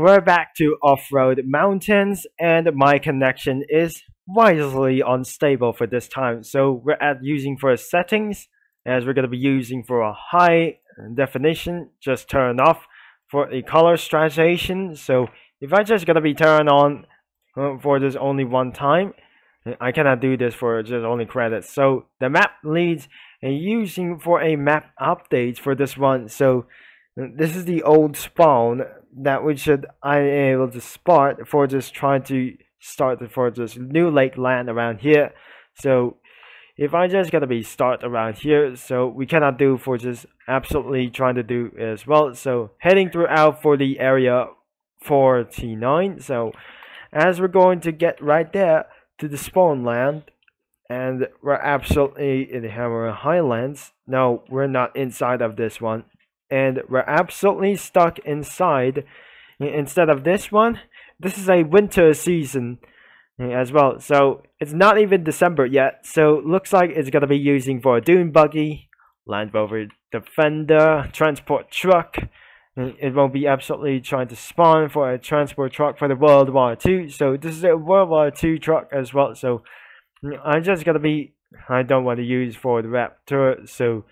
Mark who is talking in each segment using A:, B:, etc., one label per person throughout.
A: We're back to off-road mountains, and my connection is wildly unstable for this time. So we're at using for settings, as we're going to be using for a high definition, just turn off for a color stratifization. So if I just gonna be turned on for this only one time, I cannot do this for just only credits. So the map leads and using for a map update for this one. So this is the old spawn that we should I able to spot for just trying to start for this new lake land around here. So if I just gonna be start around here, so we cannot do for just absolutely trying to do as well. So heading throughout for the area 49. So as we're going to get right there to the spawn land, and we're absolutely in the Hammer Highlands. No, we're not inside of this one, and we're absolutely stuck inside. Instead of this one, this is a winter season as well, so it's not even December yet. So looks like it's gonna be using for a dune buggy, Land Rover Defender, transport truck. It won't be absolutely trying to spawn for a transport truck for the World War II. So this is a World War II truck as well. So I'm just gonna be, I don't want to use for the Raptor, so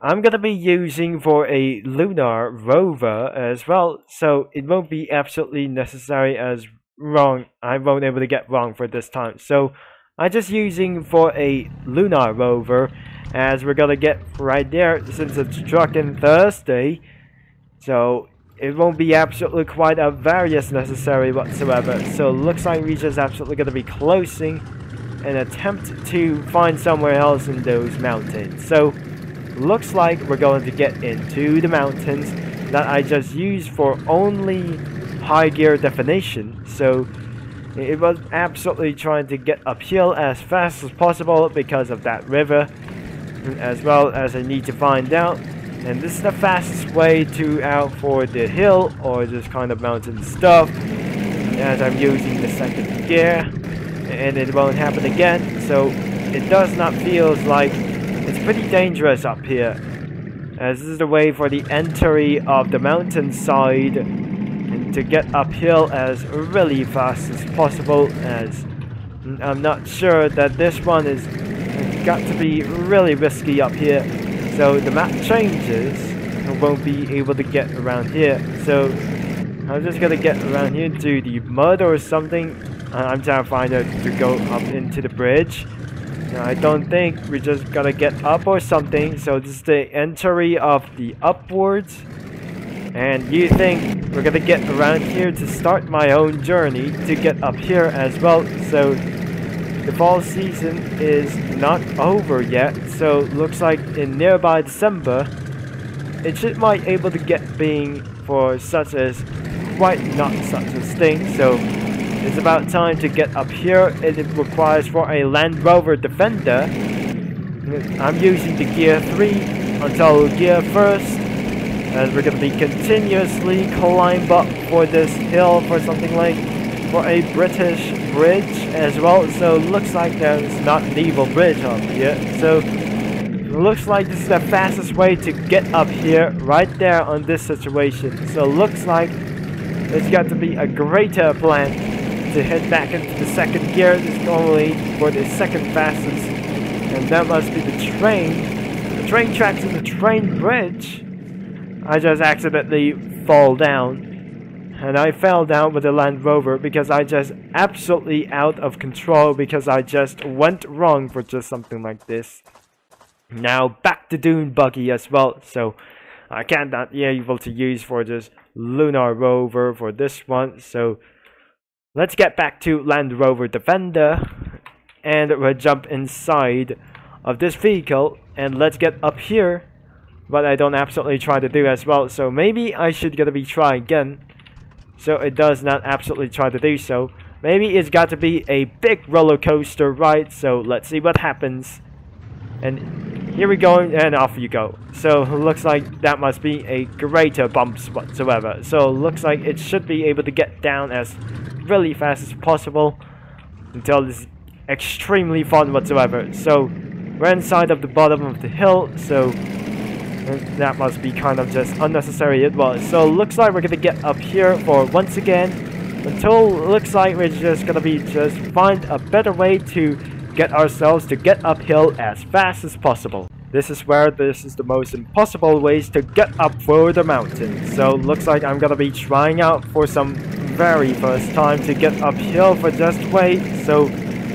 A: I'm gonna be using for a lunar rover as well. So it won't be absolutely necessary as wrong. I won't able to get wrong for this time. So I'm just using for a lunar rover, as we're gonna get right there since it's trucking Thursday. So it won't be absolutely quite a various necessary whatsoever. So looks like we just absolutely gonna be closing an attempt to find somewhere else in those mountains. So looks like we're going to get into the mountains that I just used for only high gear definition. So it was absolutely trying to get uphill as fast as possible because of that river, as well as I need to find out. And this is the fastest way to out for the hill or this kind of mountain stuff, as I'm using the second gear, and it won't happen again. So it does not feel like it's pretty dangerous up here, as this is the way for the entry of the mountainside, and to get uphill as really fast as possible, as I'm not sure that this one is got to be really risky up here. So the map changes, I won't be able to get around here. So I'm just gonna get around here to the mud or something. I'm trying to find out to go up into the bridge. Now, I don't think we're just gonna get up or something. So this is the entry of the upwards. And you think we're gonna get around here to start my own journey to get up here as well. So the fall season is not over yet, so looks like in nearby December it should might able to get being for such as quite not such as thing. So it's about time to get up here. It requires for a Land Rover Defender. I'm using the gear 3 until gear 1st, as we're gonna be continuously climb up for this hill for something like for a British bridge as well. So looks like there's not an evil bridge up here. So looks like this is the fastest way to get up here right there on this situation. So looks like it's got to be a greater plan to head back into the second gear. This is normally for the second fastest, and that must be the train tracks and the train bridge. I just accidentally fall down. And I fell down with the Land Rover because I just absolutely out of control, because I just went wrong for just something like this. Now back to dune buggy as well. So I cannot be able to use for this lunar rover for this one. So let's get back to Land Rover Defender, and we'll jump inside of this vehicle and let's get up here. But I don't absolutely try to do as well. So maybe I should gonna be try again. So it does not absolutely try to do so. Maybe it's got to be a big roller coaster ride. So let's see what happens. And here we go, and off you go. So it looks like that must be a greater bumps whatsoever. So it looks like it should be able to get down as really fast as possible until this extremely fun whatsoever. So we're inside of the bottom of the hill. So And that must be kind of just unnecessary as well. So looks like we're gonna get up here for once again, until looks like we're just gonna be just find a better way to get ourselves to get uphill as fast as possible. This is where this is the most impossible ways to get up for the mountain. So looks like I'm gonna be trying out for some very first time to get uphill for just wait. So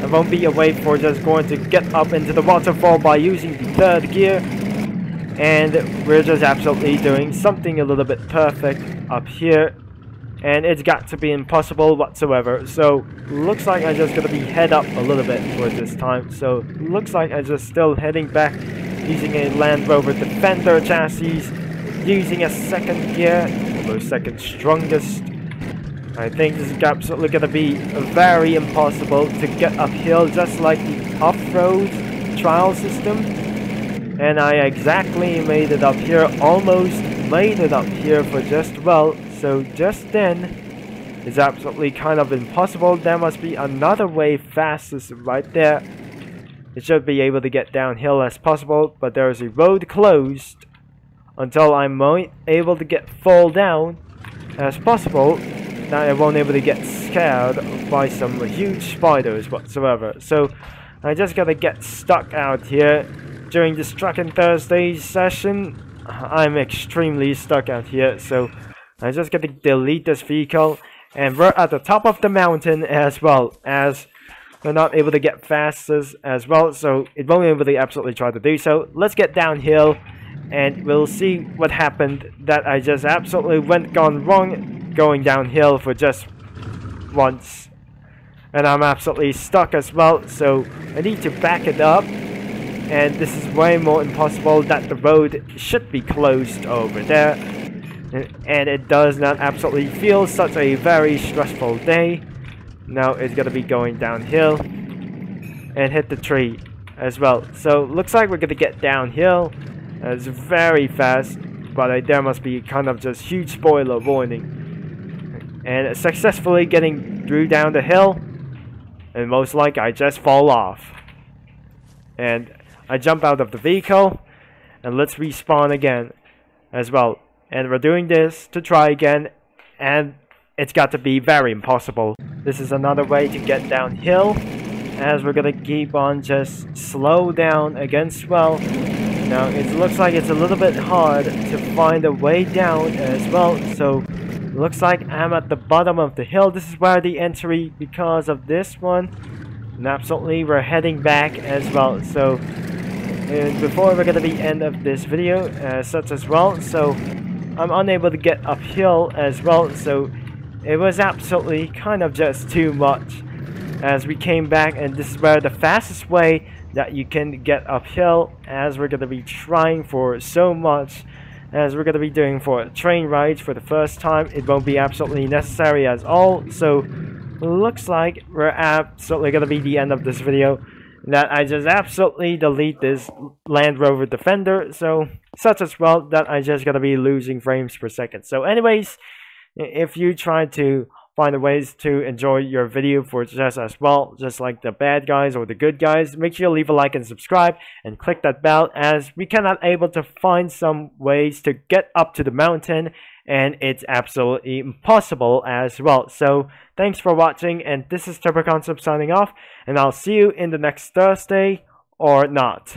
A: I won't be away for just going to get up into the waterfall by using the third gear. And we're just absolutely doing something a little bit perfect up here. And it's got to be impossible whatsoever. So looks like I'm just gonna be head up a little bit for this time. So looks like I'm just still heading back using a Land Rover Defender chassis, using a second gear, almost second strongest. I think this is absolutely gonna be very impossible to get uphill, just like the off-road trial system. And I exactly made it up here, almost made it up here for just well. So just then, it's absolutely kind of impossible. There must be another way fastest right there. It should be able to get downhill as possible, but there is a road closed until I'm able to get fall down as possible. Now I won't able to get scared by some huge spiders whatsoever. So I just gotta get stuck out here during this Truckin' Thursday session. I'm extremely stuck out here, so I just gotta delete this vehicle, and we're at the top of the mountain as well, as we're not able to get fastest as well, so it won't be able to absolutely try to do so. Let's get downhill, and we'll see what happened that I just absolutely gone wrong going downhill for just once. And I'm absolutely stuck as well, so I need to back it up. And this is way more impossible that the road should be closed over there. And it does not absolutely feel such a very stressful day. Now it's gonna be going downhill and hit the tree as well. So looks like we're gonna get downhill. It's very fast, but there must be kind of just huge spoiler warning. And successfully getting through down the hill, and most likely I just fall off. And I jump out of the vehicle, and let's respawn again as well. And we're doing this to try again, and it's got to be very impossible. This is another way to get downhill, as we're gonna keep on just slow down against well. Now it looks like it's a little bit hard to find a way down as well, so looks like I'm at the bottom of the hill. This is where the entry because of this one. And absolutely we're heading back as well. So and before we're gonna be end of this video such as well, so I'm unable to get uphill as well, so it was absolutely kind of just too much as we came back. And this is where the fastest way that you can get uphill, as we're gonna be trying for so much, as we're gonna be doing for train rides for the first time. It won't be absolutely necessary at all. So looks like we're absolutely gonna be the end of this video, that I just absolutely delete this Land Rover Defender, so such as well that I just gonna be losing frames per second. So anyways, if you try to find a ways to enjoy your video for just as well, just like the bad guys or the good guys, make sure you leave a like and subscribe and click that bell, as we cannot able to find some ways to get up to the mountain, and it's absolutely impossible as well. So thanks for watching, and this is Turbo Concept signing off, and I'll see you in the next Thursday or not.